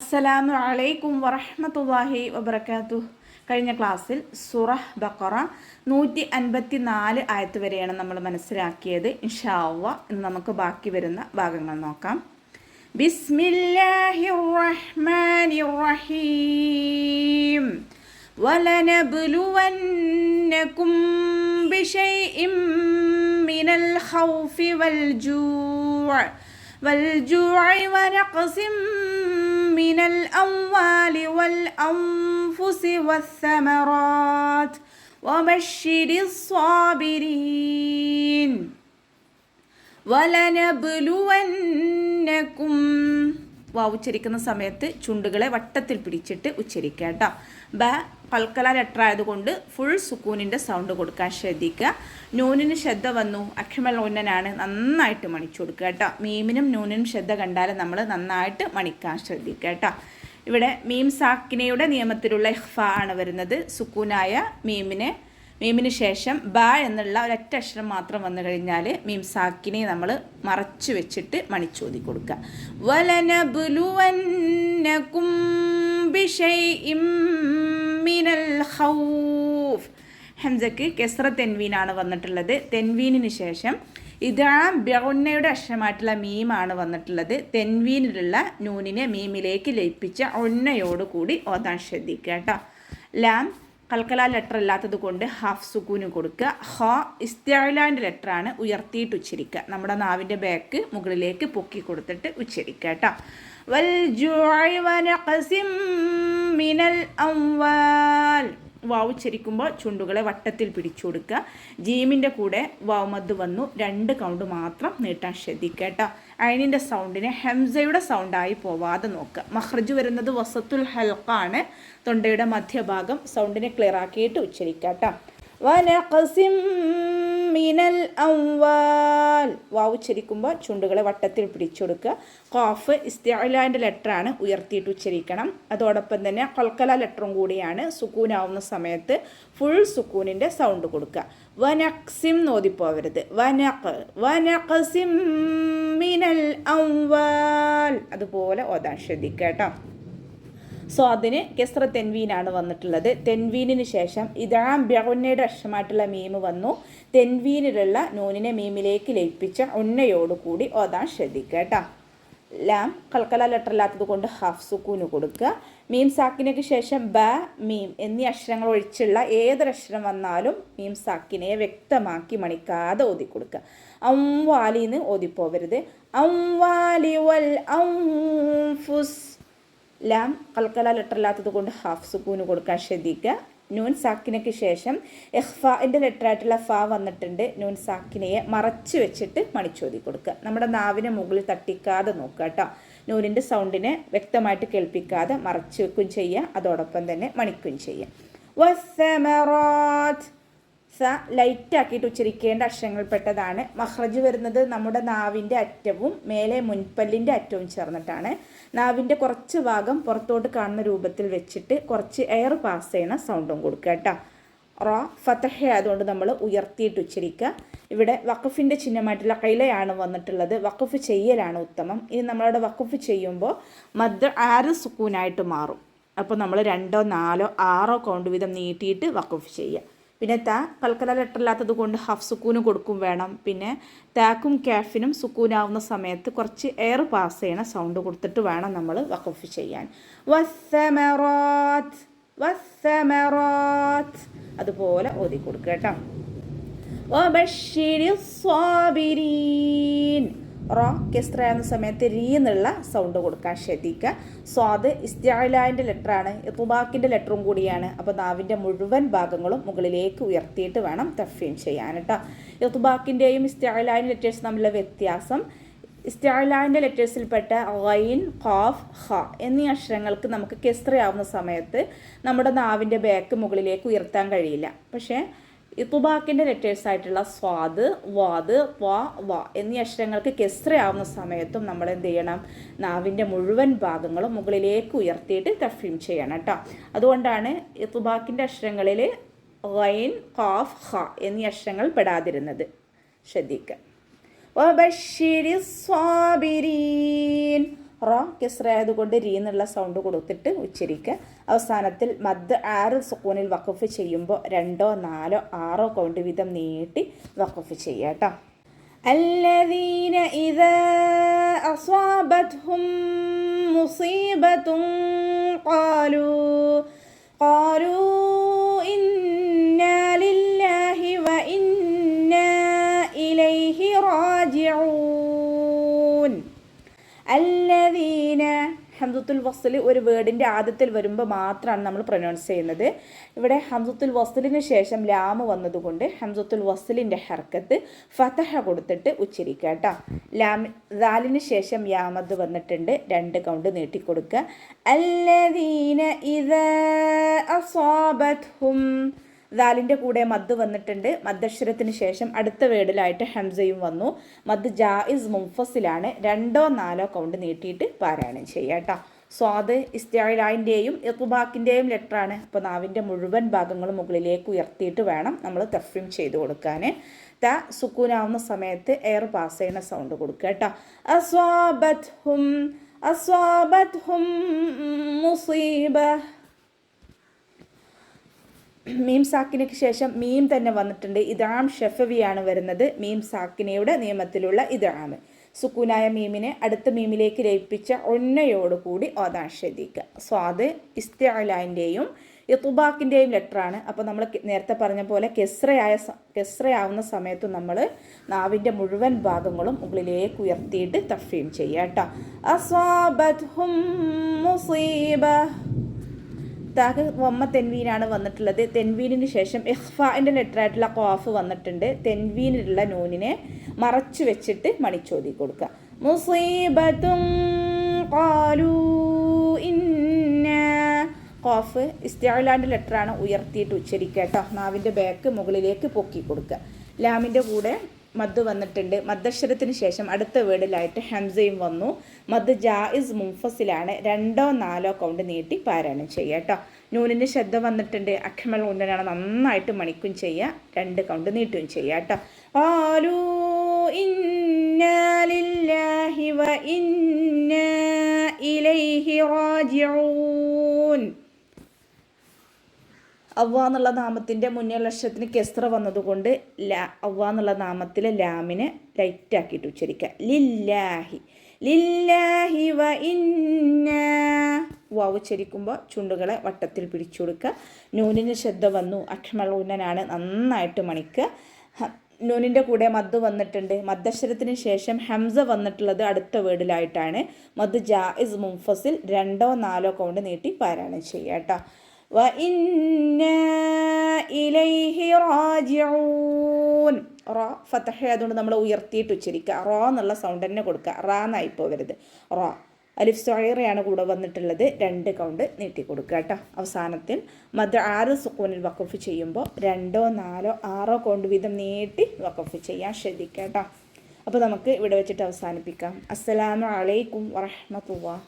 അസ്സലാമു അലൈക്കും വറഹ്മത്തുള്ളാഹി വബറകാതുഹു. കഴിഞ്ഞ ക്ലാസ്സിൽ സൂറഹ് ബഖറ 154 ആയത്ത് വരെയാണ് നമ്മൾ മനസ്സിലാക്കിയത്. ഇൻഷാ അല്ലാഹ് ഇന്ന് നമുക്ക് ബാക്കി വരുന്ന ഭാഗങ്ങൾ നോക്കാം. ബിസ്മില്ലാഹിർ റഹ്മാനിർ റഹീം. വലനബ്ലുവന്നകും ബിശൈഇം മിനൽ ഖൗഫി والجوع ونقص من الأموال والأنفس والثمرات وبشر الصابرين. വലനബ്ലുവന്നകും വാവ് ഉച്ചരിക്കുന്ന സമയത്ത് ചുണ്ടുകളെ വട്ടത്തിൽ പിടിച്ചിട്ട് ഉച്ചരിക്കുക കേട്ടോ. ബ കൽക്കല ലെറ്റർ ആയതുകൊണ്ട് ഫുൾ സുക്കൂനിൻ്റെ സൗണ്ട് കൊടുക്കാൻ ശ്രദ്ധിക്കുക. നൂനിന് ശ്രദ്ധ വന്നു, അഖ്മൽ ഉന്നനാണ്, നന്നായിട്ട് മണിച്ചു കൊടുക്കുക കേട്ടോ. മീമിനും നൂനിനും ശ്രദ്ധ കണ്ടാൽ നമ്മൾ നന്നായിട്ട് മണിക്കാൻ ശ്രദ്ധിക്കുക കേട്ടോ. ഇവിടെ മീം സാക്കിനയുടെ നിയമത്തിലുള്ള ഇഖ്ഫ ആണ് വരുന്നത്. സുക്കൂനായ മീമിന് ശേഷം ബ എന്നുള്ള ഒരൊറ്റ അക്ഷരം മാത്രം വന്നു കഴിഞ്ഞാൽ മീം സാക്കിനെ നമ്മൾ മറച്ചു വെച്ചിട്ട് മണിച്ചോതി കൊടുക്കുക. വലനബ്ലുവന്നകും ബിശൈഇം മിനൽ ഖൗഫ്. ഹംസക്ക് കെസ്റ തെൻവീനാണ് വന്നിട്ടുള്ളത്. തെൻവീനിന് ശേഷം ഇതാ ബിഉന്നയുടെ അക്ഷരമായിട്ടുള്ള മീമാണ് വന്നിട്ടുള്ളത്. തെൻവീനിലുള്ള നൂനിനെ മീമിലേക്ക് ലയിപ്പിച്ച ഉന്നയോട് കൂടി ഓതാൻ ശ്രദ്ധിക്കുക കേട്ടോ. ലാം കൽക്കല ലെറ്റർ അല്ലാത്തത് കൊണ്ട് ഹാഫ് സുക്കൂന് കൊടുക്കുക. ഹ ഇസ്തിഅലാൻ്റെ ലെറ്ററാണ്, ഉയർത്തിയിട്ട് ഉച്ചരിക്കുക. നമ്മുടെ നാവിൻ്റെ ബാക്ക് മുകളിലേക്ക് പൊക്കി കൊടുത്തിട്ട് ഉച്ചരിക്കുക കേട്ടോ. വൽജുഅഇ വനഖസിം മിനൽ അംവാൽ. വാവ് ഉച്ചരിക്കുമ്പോൾ ചുണ്ടുകളെ വട്ടത്തിൽ പിടിച്ചു കൊടുക്കുക. ജീമിൻ്റെ കൂടെ വാവ് മദ് വന്നു, 2 കൗണ്ട് മാത്രം നീട്ടാൻ ശ്രദ്ധിക്കുക കേട്ടോ. അയിനിൻ്റെ സൗണ്ടിനെ ഹംസയുടെ സൗണ്ടായി പോവാതെ നോക്കുക. മഖ്റജ് വരുന്നത് വസത്തുൽ ഹൽഖാണ്, തൊണ്ടയുടെ മധ്യഭാഗം. സൗണ്ടിനെ ക്ലിയർ ആക്കിയിട്ട് ഉച്ചരിക്കുക കേട്ടോ. വനഖസിം മിനൽ അംവാൽ. വാവ് ഉച്ചരിക്കുമ്പോൾ ചുണ്ടുകളെ വട്ടത്തിൽ പിടിച്ചു കൊടുക്കുക. ഖാഫ് ഇസ്തിഅലാൻ്റെ ലെറ്ററാണ്, ഉയർത്തിയിട്ട് ഉച്ചരിക്കണം. അതോടൊപ്പം തന്നെ ഖൽഖല ലെറ്ററും കൂടിയാണ്. സുക്കൂനാവുന്ന സമയത്ത് ഫുൾ സുക്കൂനിൻ്റെ സൗണ്ട് കൊടുക്കുക. വനഖ്സിം നോദിപ്പോവരുത്. വനഖസിം മിനൽ അംവാൽ. അതുപോലെ ഓതാൻ ശ്രദ്ധിക്കുക കേട്ടോ. സോ അതിന് കെസ്റ തെൻവീനാണ് വന്നിട്ടുള്ളത്. തെൻവീനിന് ശേഷം ഇതാം ബിഉന്നയുടെ അക്ഷരമായിട്ടുള്ള മീമ് വന്നു. തെൻവീനിലുള്ള നൂനിനെ മീമിലേക്ക് ലയിപ്പിച്ച ഉന്നയോടുകൂടി ഓതാൻ ശ്രദ്ധിക്കുക കേട്ടോ. ലാം കൽക്കല ലെറ്റർ അല്ലാത്തത് കൊണ്ട് ഹാഫ് സുക്കൂന് കൊടുക്കുക. മീം സാക്കിനയ്ക്ക് ശേഷം ബ മീം എന്നീ അക്ഷരങ്ങൾ ഒഴിച്ചുള്ള ഏതൊരക്ഷരം വന്നാലും മീം സാക്കിനെ വ്യക്തമാക്കി മണിക്കാതെ ഓതി കൊടുക്കുക. അംവാലിന്ന് ഓതിപ്പോവരുത്. അംവാലി വൽ അൻഫുസ്. ലാം കൽക്കല ലെറ്റർ അല്ലാത്തത് കൊണ്ട് ഹാഫ് സുക്കൂന് കൊടുക്കാൻ ശ്രദ്ധിക്കുക. നൂൻ സാക്കിനയ്ക്ക് ശേഷം ഇഖ്ഫാൻ്റെ ലെറ്ററായിട്ടുള്ള ഫ വന്നിട്ടുണ്ട്. നൂൻ സാക്കിനയെ മറച്ചു വെച്ചിട്ട് മണിച്ചോതി കൊടുക്കുക. നമ്മുടെ നാവിനെ മുകളിൽ തട്ടിക്കാതെ നോക്കുക കേട്ടോ. നൂനിൻ്റെ സൗണ്ടിനെ വ്യക്തമായിട്ട് കേൾപ്പിക്കാതെ മറച്ചു വെക്കുകയും ചെയ്യുക, അതോടൊപ്പം തന്നെ മണിക്കുകയും ചെയ്യുക. വസ്സമറാത്ത്. സ ലൈറ്റാക്കിയിട്ട് ഉച്ചരിക്കേണ്ട അക്ഷരങ്ങൾപ്പെട്ടതാണ്. മഖ്റജ് വരുന്നത് നമ്മുടെ നാവിൻ്റെ അറ്റവും മേലെ മുൻപല്ലിൻ്റെ അറ്റവും ചേർന്നിട്ടാണ്. നാവിൻ്റെ കുറച്ച് ഭാഗം പുറത്തോട്ട് കാണുന്ന രൂപത്തിൽ വെച്ചിട്ട് കുറച്ച് എയർ പാസ് ചെയ്യണ സൗണ്ടും കൊടുക്കുക കേട്ടോ. റ ഫതഹ ആയതുകൊണ്ട് നമ്മൾ ഉയർത്തിയിട്ട് ഉച്ചരിക്കുക. ഇവിടെ വഖഫിൻ്റെ ചിഹ്നമായിട്ടുള്ള കൈലയാണ് വന്നിട്ടുള്ളത്. വഖഫ് ചെയ്യലാണ് ഉത്തമം. ഇനി നമ്മളവിടെ വഖഫ് ചെയ്യുമ്പോൾ മദ് 6 സുക്കൂനായിട്ട് മാറും. അപ്പോൾ നമ്മൾ 2, 4, 6 കൗണ്ട് വീതം നീട്ടിയിട്ട് വഖഫ് ചെയ്യുക. പിന്നെ ത കൽക്കല ലെറ്റർ അല്ലാത്തത് കൊണ്ട് ഹാഫ് സുക്കൂന് കൊടുക്കും വേണം. പിന്നെ താക്കും കാഫിനും സുക്കൂനാവുന്ന സമയത്ത് കുറച്ച് എയർ പാസ് ചെയ്യണ സൗണ്ട് കൊടുത്തിട്ട് വേണം നമ്മൾ വഖഫ് ചെയ്യാൻ. വസ്സമറാത്ത്. അതുപോലെ ഓതി കൊടുക്കുക കേട്ടോ. വബശ്ശിരിസ് സ്വാബിരീൻ. റ കെസ്റ എന്ന സമയത്ത് രീ എന്നുള്ള സൗണ്ട് കൊടുക്കാൻ ശ്രദ്ധിക്കുക. സ്വാദ് ഇസ്തിഅലാൻ്റെ ലെറ്ററാണ്, ഇത്ബാക്കിൻ്റെ ലെറ്ററും കൂടിയാണ്. അപ്പോൾ നാവിൻ്റെ മുഴുവൻ ഭാഗങ്ങളും മുകളിലേക്ക് ഉയർത്തിയിട്ട് വേണം തഫ്വീം ചെയ്യാൻ കേട്ടോ. ഇത്ബാക്കിൻ്റെയും ഇസ്തിഅലാൻ്റെ ലെറ്റേഴ്സ് തമ്മിലുള്ള വ്യത്യാസം, ഇസ്തിഅലാൻ്റെ ലെറ്റേഴ്സിൽപ്പെട്ട ഗൈൻ, ഖാഫ്, ഹ എന്നീ അക്ഷരങ്ങൾക്ക് നമുക്ക് കെസ്റയാവുന്ന സമയത്ത് നമ്മുടെ നാവിൻ്റെ ബാക്ക് മുകളിലേക്ക് ഉയർത്താൻ കഴിയില്ല. പക്ഷേ ഇത്ബാക്കിൻ്റെ ലെറ്റേഴ്സായിട്ടുള്ള സ്വാദ്, വാദ്, വ എന്നീ അക്ഷരങ്ങൾക്ക് കെസ്റയാവുന്ന സമയത്തും നമ്മൾ എന്ത് ചെയ്യണം? നാവിൻ്റെ മുഴുവൻ ഭാഗങ്ങളും മുകളിലേക്ക് ഉയർത്തിയിട്ട് തഫ്വീം ചെയ്യണം കേട്ടോ. അതുകൊണ്ടാണ് ഇത്ബാക്കിൻ്റെ അക്ഷരങ്ങളിൽ ഗൈൻ, ഖാഫ്, ഹ എന്നീ അക്ഷരങ്ങൾ പെടാതിരുന്നത്. ശ്രദ്ധിക്കുക. വബശ്ശിരിസ് സ്വാബിരീൻ. റോ കിസ്ര ആയതുകൊണ്ട് രീ എന്നുള്ള സൗണ്ട് കൊടുത്തിട്ട് ഉച്ചരിക്കുക. അവസാനത്തിൽ മദ് 6 സുക്കൂനിൽ വഖഫ് ചെയ്യുമ്പോൾ 2, 4, 6 കൗണ്ട് വീതം നീട്ടി വഖഫ് ചെയ്യുക കേട്ടോ. الذين إذا أصابتهم مصيبة قالوا إنا لله وإنا إليه راجعون. الذين ഹംസത്തുൽ വസ്ൽ ഒരു വേർഡിൻ്റെ ആദ്യത്തിൽ വരുമ്പോൾ മാത്രമാണ് നമ്മൾ പ്രൊനൗൺസ് ചെയ്യുന്നത്. ഇവിടെ ഹംസത്തുൽ വസ്ലിന് ശേഷം ലാമ് വന്നതുകൊണ്ട് ഹംസത്തുൽ വസ്ലിൻ്റെ ഹർക്കത്ത് ഫതഹ കൊടുത്തിട്ട് ഉച്ചരിക്കുക കേട്ടോ. ദാലിന് ശേഷം യാമദ് വന്നിട്ടുണ്ട്, 2 കൗണ്ട് നീട്ടിക്കൊടുക്കുക. അല്ലദീന ഇദാ അസ്വാബത്ഹും, ദാലിൻ്റെ കൂടെ മദ് വന്നിട്ടുണ്ട്. മദ്ദക്ഷരത്തിന് ശേഷം അടുത്ത വേർഡിലായിട്ട് ഹംസയും വന്നു. മദ് ജായിസ് മുൻഫസിലാണ്. 2, 4 കൗണ്ട് നീട്ടിയിട്ട് പാരായണം ചെയ്യുക കേട്ടോ. സ്വാദ് ഇസ്തിഅലായിൻ്റെയും ഇത്ബാക്കിൻ്റെയും ലെറ്ററാണ്. അപ്പോൾ നാവിൻ്റെ മുഴുവൻ ഭാഗങ്ങളും മുകളിലേക്ക് ഉയർത്തിയിട്ട് വേണം നമ്മൾ തഫ്രീം ചെയ്ത് കൊടുക്കാൻ. ത സുക്കൂനാവുന്ന സമയത്ത് എയർ പാസ് ചെയ്യുന്ന സൗണ്ട് കൊടുക്കുക കേട്ടോ. അസ്വാബത്ഹും മുസീബ. മീം സാക്കിനയ്ക്ക് ശേഷം മീം തന്നെ വന്നിട്ടുണ്ട്. ഇദാം ഷഫവിയാണ് വരുന്നത്. മീം സാക്കിനയുടെ നിയമത്തിലുള്ള ഇദാം. സുക്കൂനായ മീമിനെ അടുത്ത മീമിലേക്ക് ലയിപ്പിച്ച ഒന്നയോടുകൂടി ഓതാൻ ശ്രദ്ധിക്കുക. സ്വാദ് ഇസ്തിഅലായിൻ്റെയും ഇത്ബാക്കിൻ്റെയും ലെറ്ററാണ്. അപ്പോൾ നമ്മൾ നേരത്തെ പറഞ്ഞ പോലെ കെസ്രയാവുന്ന സമയത്ത് നമ്മൾ നാവിൻ്റെ മുഴുവൻ ഭാഗങ്ങളും മുകളിലേക്ക് ഉയർത്തിയിട്ട് തഫ്രീം ചെയ്യുക കേട്ടോ. അസ്വാബത്ഹും മുസീബ. താക്ക് വമ്മ തെൻവീനാണ് വന്നിട്ടുള്ളത്. തെൻവീനിന് ശേഷം ഇഖ്ഫാൻ്റെ ലെറ്ററായിട്ടുള്ള ഖാഫ് വന്നിട്ടുണ്ട്. തെൻവീനിലുള്ള നൂനിനെ മറച്ചു വെച്ചിട്ട് മണിച്ചോതി കൊടുക്കുക. മുസീബത്തും ഖാലൂ ഇന്നാ. ഖാഫ് ഇസ്തിഅലാൻ്റെ ലെറ്ററാണ്, ഉയർത്തിയിട്ട് ഉച്ചരിക്കുക കേട്ടോ. നാവിൻ്റെ ബാക്ക് മുകളിലേക്ക് പൊക്കി കൊടുക്കുക. ലാമിൻ്റെ കൂടെ മദ് വന്നിട്ടുണ്ട്. മദ്ദക്ഷരത്തിന് ശേഷം അടുത്ത വേർഡിലായിട്ട് ഹംസയും വന്നു. മദ് ജായിസ് മുൻഫസിലാണ്. 2, 4 കൗണ്ട് നീട്ടി പാരായണം ചെയ്യുക കേട്ടോ. നൂനിന് ശബ്ദ വന്നിട്ടുണ്ട്. അഖ്മൽ ഉന്നനാണ്, നന്നായിട്ട് മണിക്കും ചെയ്യുക. 2 കൗണ്ട് നീട്ടുകയും ചെയ്യുക കേട്ടോ. ഖാലൂ ഇന്നാ ലില്ലാഹി വ ഇന്നാ ഇലൈഹി റാജിഊൻ. അവ്വ എന്നുള്ള നാമത്തിൻ്റെ മുന്നേ ലക്ഷത്തിന് കെസ്ര വന്നതുകൊണ്ട് അവ്വ എന്നുള്ള നാമത്തിലെ ലാമിനെ ലൈറ്റാക്കിയിട്ട് ഉച്ചരിക്കുക. ലില്ലാഹി വ ഇന്നാ. വാവ് ഉച്ചരിക്കുമ്പോൾ ചുണ്ടുകളെ വട്ടത്തിൽ പിടിച്ചു കൊടുക്കുക. നൂനിന് ശബ്ദ വന്നു. അഖ്മൽ ഉന്നനാണ്, നന്നായിട്ട് മണിക്കുക. നൂനിൻ്റെ കൂടെ മദ് വന്നിട്ടുണ്ട്. മദ്ദക്ഷരത്തിന് ശേഷം ഹംസ വന്നിട്ടുള്ളത് അടുത്ത വേർഡിലായിട്ടാണ്. മദ് ജായിസ് മുൻഫസിൽ 2, 4 കൗണ്ട് നീട്ടി പാരായണം ചെയ്യുക കേട്ടോ. വഇന്നാ ഇലൈഹി റാജിഊൻ. റ ഫതഹ ആയതുകൊണ്ട് നമ്മൾ ഉയർത്തിയിട്ട് ഉച്ചരിക്കുക. റ എന്നുള്ള സൗണ്ട് തന്നെ കൊടുക്കുക. റാ എന്നായി പോകരുത്. റ. അലിഫ് സ്വൈറയാണ് കൂടെ വന്നിട്ടുള്ളത്. 2 കൗണ്ട് നീട്ടി കൊടുക്കുക കേട്ടോ. അവസാനത്തിൽ മദ് 6 സുക്കൂനിൽ വഖഫ് ചെയ്യുമ്പോൾ 2, 4, 6 കൗണ്ട് വീതം നീട്ടി വഖഫ് ചെയ്യാൻ ശ്രദ്ധിക്കുക കേട്ടോ. അപ്പോൾ നമുക്ക് ഇവിടെ വെച്ചിട്ട് അവസാനിപ്പിക്കാം. അസ്സലാമു അലൈക്കും വറഹ്മത്തുള്ളാഹി.